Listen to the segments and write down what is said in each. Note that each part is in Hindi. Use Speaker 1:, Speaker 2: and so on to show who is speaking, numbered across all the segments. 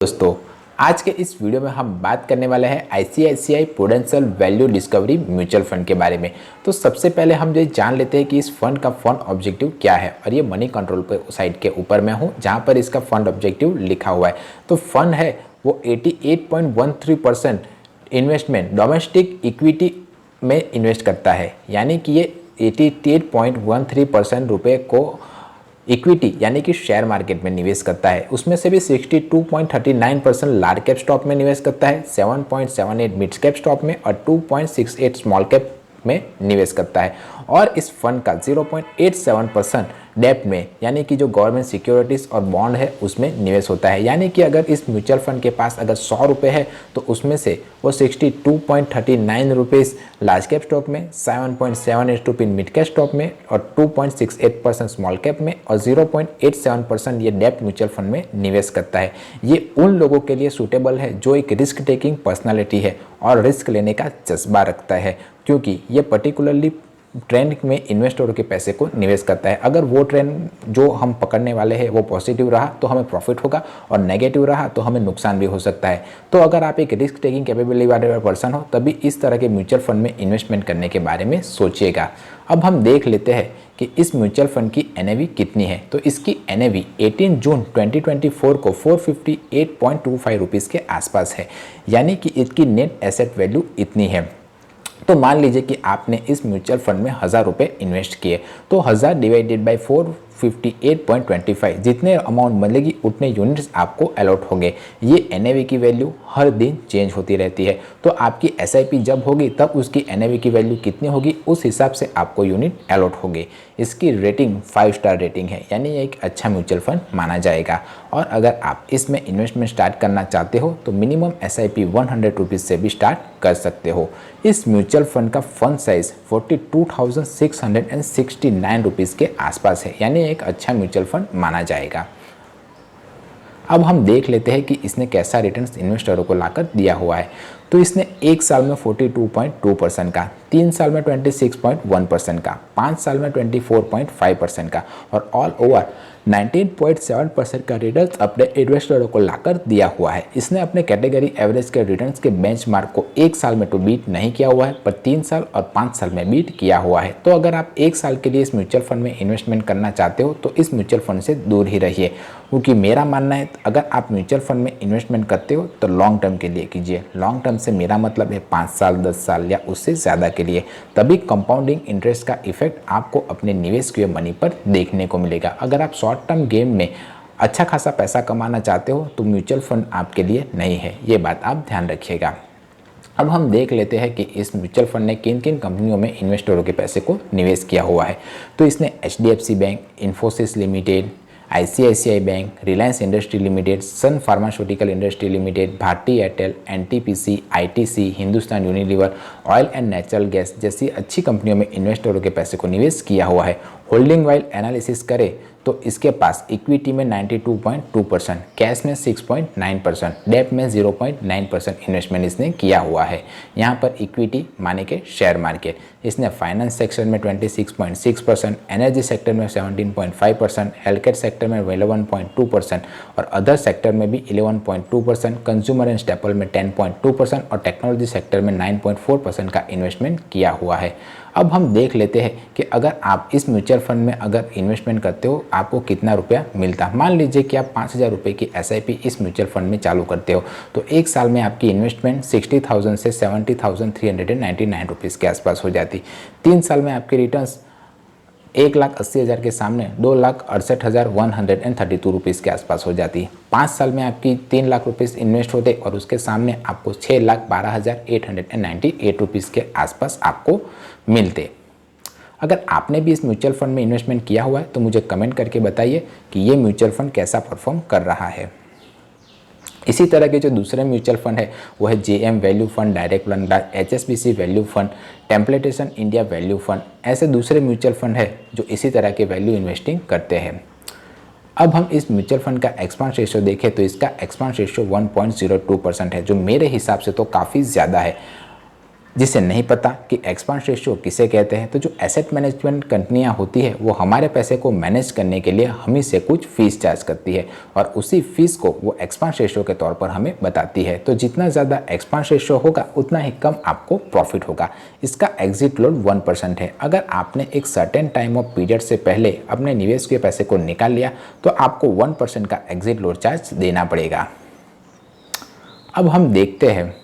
Speaker 1: दोस्तों, आज के इस वीडियो में हम बात करने वाले हैं ICICI prudential value discovery mutual fund के बारे में। तो सबसे पहले हम ये जान लेते हैं कि इस फंड का फंड ऑब्जेक्टिव क्या है। और ये मनी कंट्रोल पे साइड के ऊपर में हूँ जहाँ पर इसका फंड ऑब्जेक्टिव लिखा हुआ है। तो फंड है वो 88.13% इन्वेस्टमेंट डोमेस्टिक इक्विटी में इन्वेस्ट करता है, यानी कि ये 88.13% रुपये को इक्विटी यानी कि शेयर मार्केट में निवेश करता है। उसमें से भी 62.39% लार्ज कैप स्टॉक में निवेश करता है, 7.78 मिड कैप स्टॉक में और 2.68 स्मॉल कैप में निवेश करता है। और इस फंड का 0.87% डेप्ट में यानी कि जो गवर्नमेंट सिक्योरिटीज़ और बॉन्ड है उसमें निवेश होता है। यानी कि अगर इस म्यूचुअल फंड के पास अगर 100 रुपये है तो उसमें से वो 62.39 रुपीज़ लार्ज कैप स्टॉक में, 7.78 रुपीज़ मिड कैप स्टॉक में और 2.68% स्मॉल कैप में और 0.87% ये डेप्ट म्यूचुअल फंड में निवेश करता है। ये उन लोगों के लिए सूटेबल है जो एक रिस्क टेकिंग पर्सनालिटी है और रिस्क लेने का जज्बा रखता है, क्योंकि ये पर्टिकुलरली ट्रेंड में इन्वेस्टरों के पैसे को निवेश करता है। अगर वो ट्रेंड जो हम पकड़ने वाले हैं वो पॉजिटिव रहा तो हमें प्रॉफिट होगा और नेगेटिव रहा तो हमें नुकसान भी हो सकता है। तो अगर आप एक रिस्क टेकिंग कैपेबिलिटी वाले पर्सन हो तभी इस तरह के म्यूचुअल फंड में इन्वेस्टमेंट करने के बारे में सोचिएगा। अब हम देख लेते हैं कि इस म्यूचुअल फंड की NAV कितनी है। तो इसकी NAV 18 जून 2024 को 458.25 रुपीज़ के आसपास है, यानी कि इसकी नेट एसेट वैल्यू इतनी है। तो मान लीजिए कि आपने इस म्यूचुअल फंड में 1000 रुपये इन्वेस्ट किए, तो 1000 डिवाइडेड बाई 458.25 जितने अमाउंट मिलेगी उतने यूनिट्स आपको अलॉट होंगे। ये NAV की वैल्यू हर दिन चेंज होती रहती है। तो आपकी SIP जब होगी तब उसकी NAV की वैल्यू कितनी होगी उस हिसाब से आपको यूनिट अलॉट होंगे। इसकी रेटिंग 5 स्टार रेटिंग है, यानी ये एक अच्छा म्यूचुअल फंड माना जाएगा। और अगर आप इसमें इन्वेस्टमेंट स्टार्ट करना चाहते हो तो मिनिमम SIP 100 रुपीज़ से भी स्टार्ट कर सकते हो। इस म्यूचुअल फंड का फंड साइज 42,669 रुपीज़ के आसपास है, यानी एक अच्छा म्यूचुअल फंड माना जाएगा। अब हम देख लेते हैं कि इसने कैसा रिटर्न्स इन्वेस्टरों को लाकर दिया हुआ है। तो इसने 1 साल में 42.2% का, 3 साल में 26.1% का, 5 साल में 24.5% का और ऑल ओवर 19.7% का रिटर्न्स अपने इन्वेस्टरों को लाकर दिया हुआ है। इसने अपने कैटेगरी एवरेज के रिटर्न्स के बेंचमार्क को 1 साल में तो बीट नहीं किया हुआ है, पर 3 साल और 5 साल में बीट किया हुआ है। तो अगर आप 1 साल के लिए इस म्यूचुअल फंड में इन्वेस्टमेंट करना चाहते हो तो इस म्यूचुअल फंड से दूर ही रहिए, क्योंकि मेरा मानना है अगर आप म्यूचुअल फंड में इन्वेस्टमेंट करते हो तो लॉन्ग टर्म के लिए कीजिए। लॉन्ग टर्म से मेरा मतलब है 5 साल, 10 साल या उससे ज़्यादा के लिए, तभी कंपाउंडिंग इंटरेस्ट का इफेक्ट आपको अपने निवेश किए मनी पर देखने को मिलेगा। अगर आप शॉर्ट टर्म गेम में अच्छा खासा पैसा कमाना चाहते हो तो म्यूचुअल फंड आपके लिए नहीं है, ये बात आप ध्यान रखिएगा। अब हम देख लेते हैं कि इस म्यूचुअल फंड ने किन किन कंपनियों में इन्वेस्टरों के पैसे को निवेश किया हुआ है। तो इसने HDFC bank, Infosys limited, ICICI bank, Reliance industry limited, Sun pharmaceutical industry limited, Bharti Airtel, NTPC, ITC, Hindustan Unilever, oil and natural gas जैसी अच्छी कंपनियों में इन्वेस्टरों के पैसे को निवेश किया हुआ है। होल्डिंग वाइल एनालिसिस करें तो इसके पास इक्विटी में 92.2%, कैश में 6.9%, डेट में 0.9% इन्वेस्टमेंट इसने किया हुआ है। यहाँ पर इक्विटी माने के शेयर मार्केट, इसने फाइनेंस सेक्टर में 26.6%, एनर्जी सेक्टर में 17.5%, हेल्थ केयर सेक्टर में 11.2% और अदर सेक्टर में भी 11.2%, कंज्यूमर एंड स्टेपल में 10.2% और टेक्नोलॉजी सेक्टर में 9.4% का इन्वेस्टमेंट किया हुआ है। अब हम देख लेते हैं कि अगर आप इस म्यूचुअल फंड में अगर इन्वेस्टमेंट करते हो आपको कितना रुपया मिलता है। मान लीजिए कि आप 5000 रुपये की SIP इस म्यूचुअल फंड में चालू करते हो तो 1 साल में आपकी इन्वेस्टमेंट 60,000 से 70,399 रुपीज़ के आसपास हो जाती। 3 साल में आपके रिटर्न्स 1,80,000 के सामने 2,68,132 रुपीज़ के आसपास हो जाती। 5 साल में आपकी 3 लाख रुपीज़ इन्वेस्ट होते और उसके सामने आपको 6,12,898 रुपीज़ के आसपास आपको मिलते। अगर आपने भी इस म्यूचुअल फंड में इन्वेस्टमेंट किया हुआ है तो मुझे कमेंट करके बताइए कि ये म्यूचुअल फंड कैसा परफॉर्म कर रहा है। इसी तरह के जो दूसरे म्यूचुअल फंड है वो है JM value fund, direct fund, HSBC value fund, Templeton India value fund, ऐसे दूसरे म्यूचुअल फंड है जो इसी तरह के वैल्यू इन्वेस्टिंग करते हैं। अब हम इस म्यूचुअल फंड का एक्सपांस रेशियो देखें तो इसका एक्सपांस रेशियो 1.02% है, जो मेरे हिसाब से तो काफ़ी ज़्यादा है। जिसे नहीं पता कि एक्सपेंस रेशियो किसे कहते हैं, तो जो एसेट मैनेजमेंट कंपनियां होती है वो हमारे पैसे को मैनेज करने के लिए हम ही से कुछ फीस चार्ज करती है और उसी फीस को वो एक्सपेंस रेशियो के तौर पर हमें बताती है। तो जितना ज़्यादा एक्सपेंस रेशियो होगा उतना ही कम आपको प्रॉफिट होगा। इसका एग्जिट लोड 1% है। अगर आपने एक सर्टेन टाइम ऑफ पीरियड से पहले अपने निवेश के पैसे को निकाल लिया तो आपको 1% का एग्जिट लोड चार्ज देना पड़ेगा। अब हम देखते हैं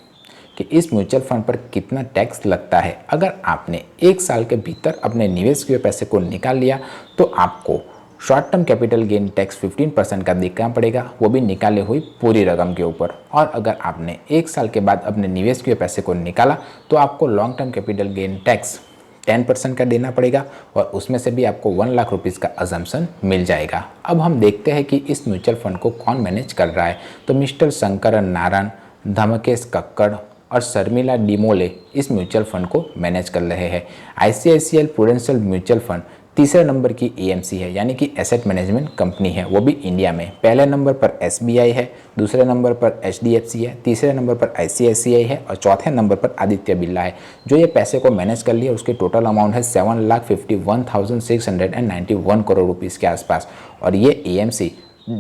Speaker 1: कि इस म्यूचुअल फंड पर कितना टैक्स लगता है। अगर आपने एक साल के भीतर अपने निवेश किए पैसे को निकाल लिया तो आपको short term capital gain tax 15% का देना पड़ेगा, वो भी निकाले हुई पूरी रकम के ऊपर। और अगर आपने एक साल के बाद अपने निवेश किए पैसे को निकाला तो आपको long term capital gain tax 10% का देना पड़ेगा और उसमें से भी आपको 1 लाख रुपीज़ का अजम्पशन मिल जाएगा। अब हम देखते हैं कि इस म्यूचुअल फंड को कौन मैनेज कर रहा है। तो मिस्टर शंकर नारायण, धमकेश कक्कड़ और शर्मिला डिमोले इस म्यूचुअल फंड को मैनेज कर रहे हैं। ICICI प्रूडेंशियल म्यूचुअल फंड तीसरे नंबर की AMC है, यानी कि एसेट मैनेजमेंट कंपनी है, वो भी इंडिया में। पहले नंबर पर SBI है, दूसरे नंबर पर HDFC है, तीसरे नंबर पर ICICI है और चौथे नंबर पर आदित्य बिरला है। जो ये पैसे को मैनेज कर लिया उसकी टोटल अमाउंट है 7,51,691 करोड़ रुपीज़ के आसपास। और ये AMC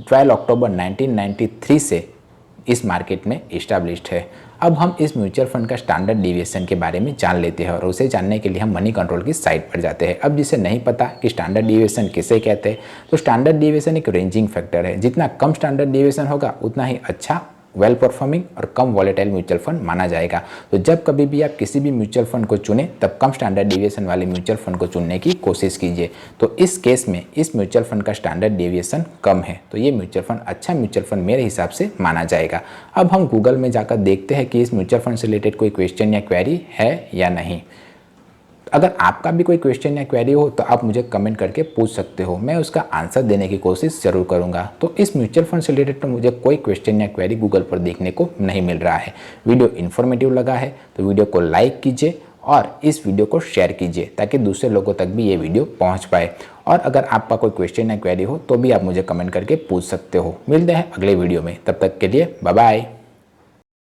Speaker 1: 12 अक्टूबर 1993 से इस मार्केट में इस्टेब्लिश्ड है। अब हम इस म्यूचुअल फंड का स्टैंडर्ड डिविएशन के बारे में जान लेते हैं और उसे जानने के लिए हम मनी कंट्रोल की साइट पर जाते हैं। अब जिसे नहीं पता कि स्टैंडर्ड डिविएशन किसे कहते हैं, तो स्टैंडर्ड डिविएशन एक रेंजिंग फैक्टर है। जितना कम स्टैंडर्ड डिविएशन होगा उतना ही अच्छा, वेल परफॉर्मिंग और कम वॉलेटाइल म्यूचुअल फंड माना जाएगा। तो जब कभी भी आप किसी भी म्यूचुअल फंड को चुनें तब कम स्टैंडर्ड डिविएशन वाले म्यूचुअल फंड को चुनने की कोशिश कीजिए। तो इस केस में इस म्यूचुअल फंड का स्टैंडर्ड डिविएशन कम है, तो ये म्यूचुअल फंड अच्छा म्यूचुअल फंड मेरे हिसाब से माना जाएगा। अब हम गूगल में जाकर देखते हैं कि इस म्यूचुअल फंड से रिलेटेड कोई क्वेश्चन या क्वेरी है या नहीं। अगर आपका भी कोई क्वेश्चन या क्वेरी हो तो आप मुझे कमेंट करके पूछ सकते हो, मैं उसका आंसर देने की कोशिश जरूर करूंगा। तो इस म्यूचुअल फंड से रिलेटेड तो मुझे कोई क्वेश्चन या क्वेरी गूगल पर देखने को नहीं मिल रहा है। वीडियो इन्फॉर्मेटिव लगा है तो वीडियो को लाइक कीजिए और इस वीडियो को शेयर कीजिए ताकि दूसरे लोगों तक भी ये वीडियो पहुँच पाए। और अगर आपका कोई क्वेश्चन या क्वेरी हो तो भी आप मुझे कमेंट करके पूछ सकते हो। मिलते हैं अगले वीडियो में, तब तक के लिए बाय बाय।